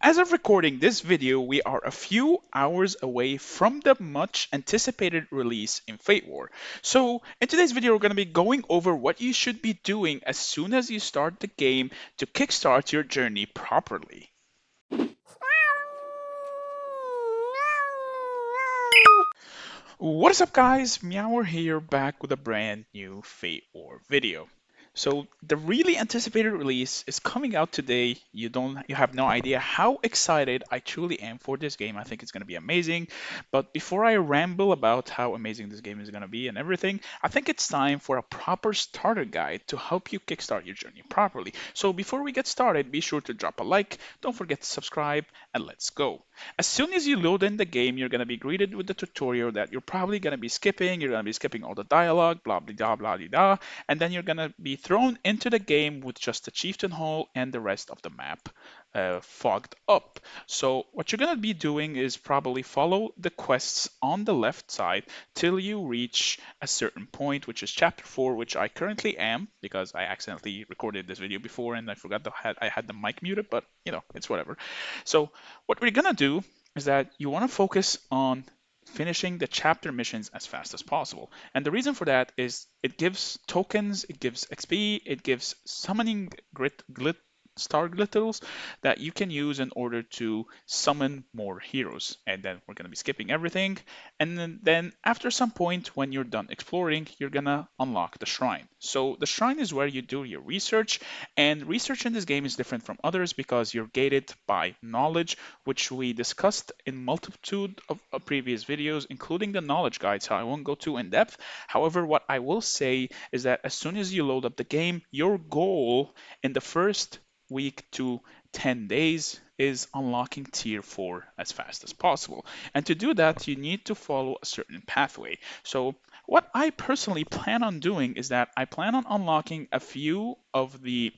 As of recording this video, we are a few hours away from the much anticipated release in fatewar. So, in today's video, we're going to be going over what you should be doing as soon as you start the game to kickstart your journey properly. What is up, guys? Meower here, back with a brand new Fate War video. So the really anticipated release is coming out today. You have no idea how excited I truly am for this game. I think it's going to be amazing. But before I ramble about how amazing this game is going to be and everything, I think it's time for a proper starter guide to help you kickstart your journey properly. So before we get started, be sure to drop a like, don't forget to subscribe, and let's go. As soon as you load in the game, you're going to be greeted with the tutorial that you're probably going to be skipping. You're going to be skipping all the dialogue, blah, blah, blah, blah, blah, and then you're going to be thrown into the game with just the Chieftain Hall and the rest of the map fogged up. So what you're going to be doing is probably follow the quests on the left side till you reach a certain point, which is chapter 4, which I currently am because I accidentally recorded this video before and I forgot I had the mic muted, but it's whatever. So what we're gonna do is that you want to focus on finishing the chapter missions as fast as possible. And the reason for that is it gives tokens, it gives XP, it gives summoning star glitters that you can use in order to summon more heroes. And then we're going to be skipping everything. And then after some point, when you're done exploring, you're going to unlock the shrine. So the shrine is where you do your research. And research in this game is different from others because you're gated by knowledge, which we discussed in multitude of previous videos, including the knowledge guide, so I won't go too in depth. However, what I will say is that as soon as you load up the game, your goal in the first week to 10 days is unlocking tier 4 as fast as possible. And to do that, you need to follow a certain pathway. So what I personally plan on doing is that I plan on unlocking a few of the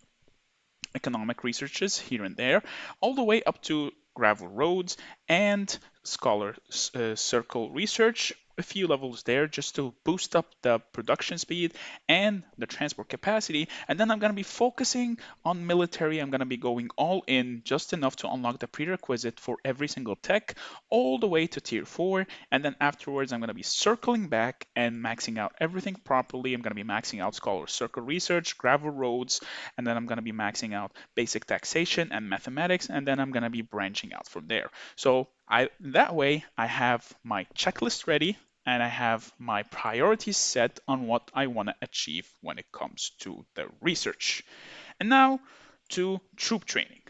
economic researches here and there, all the way up to gravel roads and scholar circle research, a few levels there just to boost up the production speed and the transport capacity. And then I'm going to be focusing on military. I'm going to be going all in just enough to unlock the prerequisite for every single tech all the way to tier 4. And then afterwards, I'm going to be circling back and maxing out everything properly. I'm going to be maxing out scholar circle research, gravel roads, and then I'm going to be maxing out basic taxation and mathematics, and then I'm going to be branching out from there. So that way I have my checklist ready and I have my priorities set on what I want to achieve when it comes to the research. And now to troop training.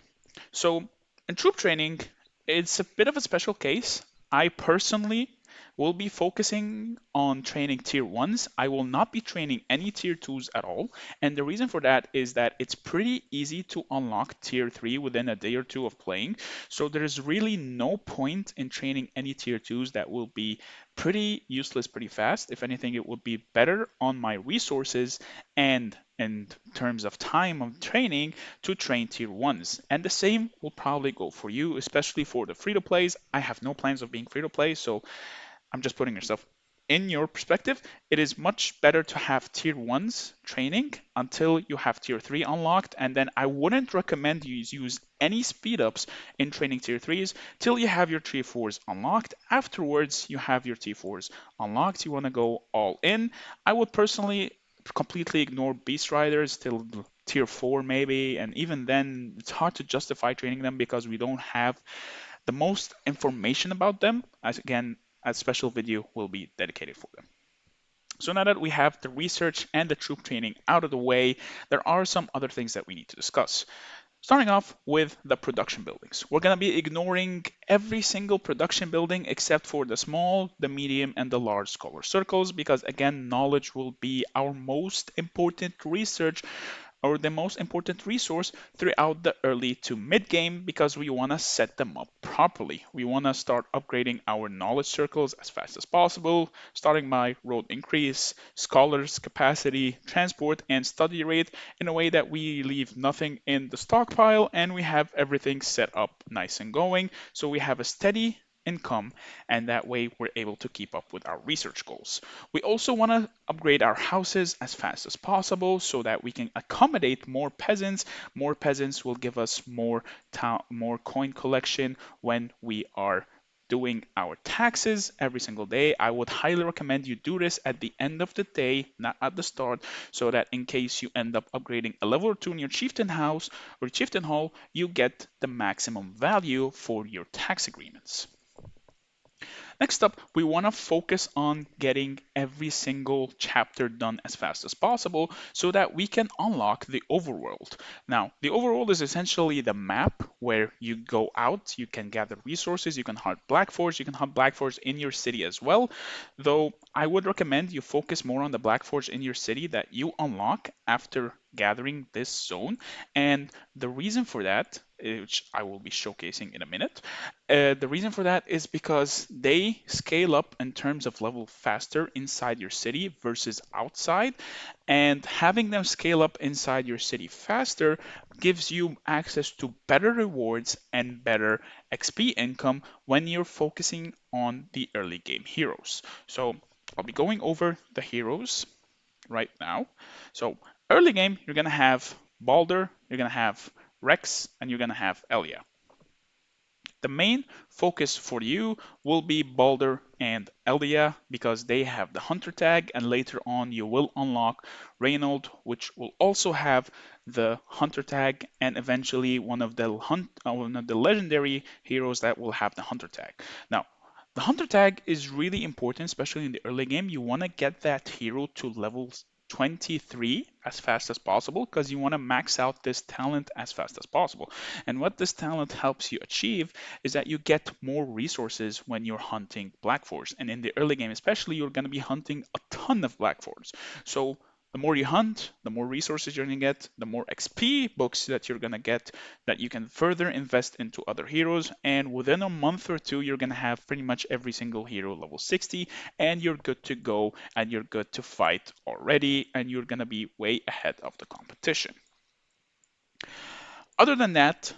So in troop training, it's a bit of a special case. I personally will be focusing on training tier 1s. I will not be training any tier 2s at all. And the reason for that is that it's pretty easy to unlock tier 3 within a day or two of playing. So there's really no point in training any tier 2s that will be pretty useless pretty fast. If anything, it would be better on my resources and in terms of time of training to train tier 1s. And the same will probably go for you, especially for the free to plays. I have no plans of being free to play, so I'm just putting yourself in your perspective. It is much better to have tier 1s training until you have tier 3 unlocked, and then I wouldn't recommend you use any speed ups in training tier 3s till you have your tier 4s unlocked. Afterwards, you have your tier 4s unlocked. You want to go all in. I would personally completely ignore beast riders till tier 4 maybe, and even then it's hard to justify training them because we don't have the most information about them. As again, a special video will be dedicated for them. So now that we have the research and the troop training out of the way, there are some other things that we need to discuss. Starting off with the production buildings. We're going to be ignoring every single production building except for the small, the medium, and the large scholar circles because again, knowledge will be our most important research or the most important resource throughout the early to mid game because we want to set them up properly. We want to start upgrading our knowledge circles as fast as possible, starting by road increase, scholars capacity, transport, and study rate in a way that we leave nothing in the stockpile and we have everything set up nice and going. So we have a steady income, and that way we're able to keep up with our research goals. We also want to upgrade our houses as fast as possible so that we can accommodate more peasants. More peasants will give us more coin collection when we are doing our taxes every single day. I would highly recommend you do this at the end of the day, not at the start, so that in case you end up upgrading a level or two in your chieftain house or chieftain hall, you get the maximum value for your tax agreements. Next up, we want to focus on getting every single chapter done as fast as possible so that we can unlock the overworld. Now, the overworld is essentially the map where you go out, you can gather resources, you can hunt black forest, you can hunt black forest in your city as well. Though I would recommend you focus more on the black forest in your city that you unlock after gathering this zone. And the reason for that, which I will be showcasing in a minute, the reason for that is because they scale up in terms of level faster inside your city versus outside. And having them scale up inside your city faster gives you access to better rewards and better XP income when you're focusing on the early game heroes. So I'll be going over the heroes right now. So early game, you're going to have Balder, you're going to have Rex, and you're going to have Elia. The main focus for you will be Balder and Elia because they have the Hunter tag, and later on you will unlock Reynold, which will also have the Hunter tag, and eventually one of the legendary heroes that will have the Hunter tag. Now, the Hunter tag is really important, especially in the early game. You want to get that hero to level 23 as fast as possible because you want to max out this talent as fast as possible. And what this talent helps you achieve is that you get more resources when you're hunting black forest. And in the early game, especially, you're going to be hunting a ton of black forest. So the more you hunt, the more resources you're going to get, the more XP books that you're going to get that you can further invest into other heroes. And within a month or two, you're going to have pretty much every single hero level 60, and you're good to go and you're good to fight already, and you're going to be way ahead of the competition. Other than that,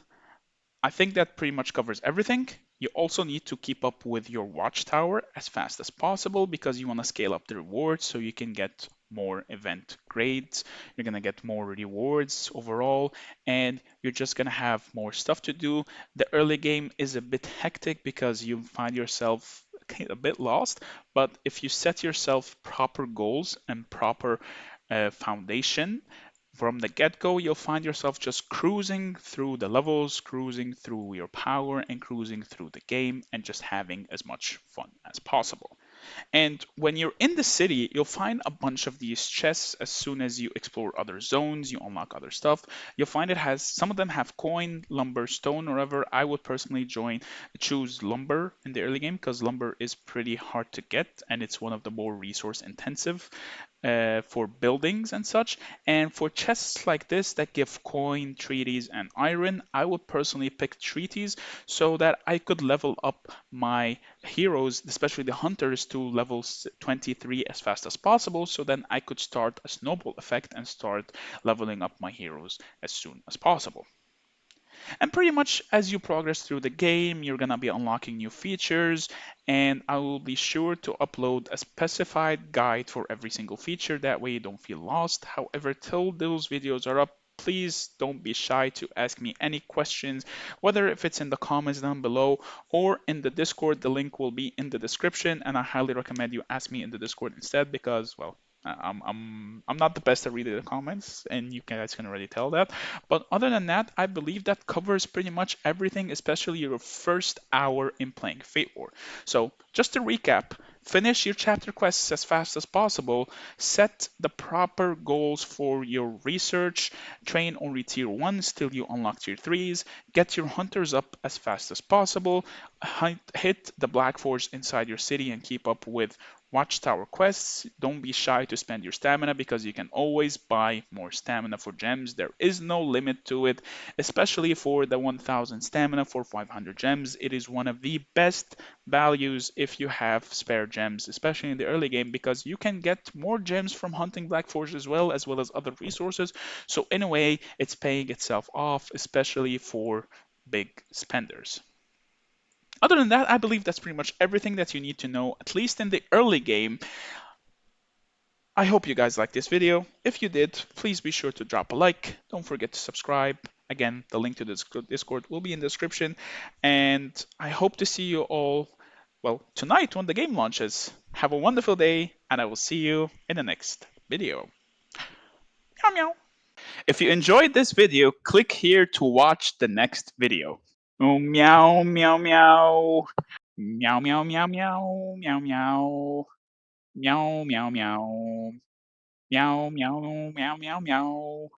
I think that pretty much covers everything. You also need to keep up with your watchtower as fast as possible because you want to scale up the rewards so you can get more event grades. You're going to get more rewards overall, and you're just going to have more stuff to do. The early game is a bit hectic because you find yourself a bit lost, but if you set yourself proper goals and proper foundation, from the get-go, you'll find yourself just cruising through the levels, cruising through your power, and cruising through the game, and just having as much fun as possible. And when you're in the city, you'll find a bunch of these chests as soon as you explore other zones, you unlock other stuff. You'll find it has some of them have coin, lumber, stone, or whatever. I would personally choose lumber in the early game because lumber is pretty hard to get and it's one of the more resource intensive for buildings and such. And for chests like this that give coin, treaties, and iron, I would personally pick treaties so that I could level up my heroes, especially the hunters, to level 23 as fast as possible. So then I could start a snowball effect and start leveling up my heroes as soon as possible. And pretty much as you progress through the game, you're gonna be unlocking new features, and I will be sure to upload a specified guide for every single feature. That way you don't feel lost. However, till those videos are up, please don't be shy to ask me any questions, whether if it's in the comments down below or in the Discord. The link will be in the description, and I highly recommend you ask me in the Discord instead because, well, I'm not the best at reading the comments, and you guys can already tell that. But other than that, I believe that covers pretty much everything, especially your first hour in playing Fate War. So just to recap, finish your chapter quests as fast as possible, set the proper goals for your research, train only tier 1s till you unlock tier 3s, get your hunters up as fast as possible, hit the black force inside your city and keep up with Watchtower quests. Don't be shy to spend your stamina because you can always buy more stamina for gems. There is no limit to it, especially for the 1000 stamina for 500 gems. It is one of the best values if you have spare gems, especially in the early game, because you can get more gems from hunting Black Forge as well as other resources. So in a way, it's paying itself off, especially for big spenders. Other than that, I believe that's pretty much everything that you need to know, at least in the early game. I hope you guys liked this video. If you did, please be sure to drop a like. Don't forget to subscribe. Again, the link to the Discord will be in the description. And I hope to see you all, well, tonight when the game launches. Have a wonderful day, and I will see you in the next video. Meow meow. If you enjoyed this video, click here to watch the next video. Oh, meow meow meow. Meow meow meow meow meow meow. Meow meow meow. Meow, meow, meow, meow, meow.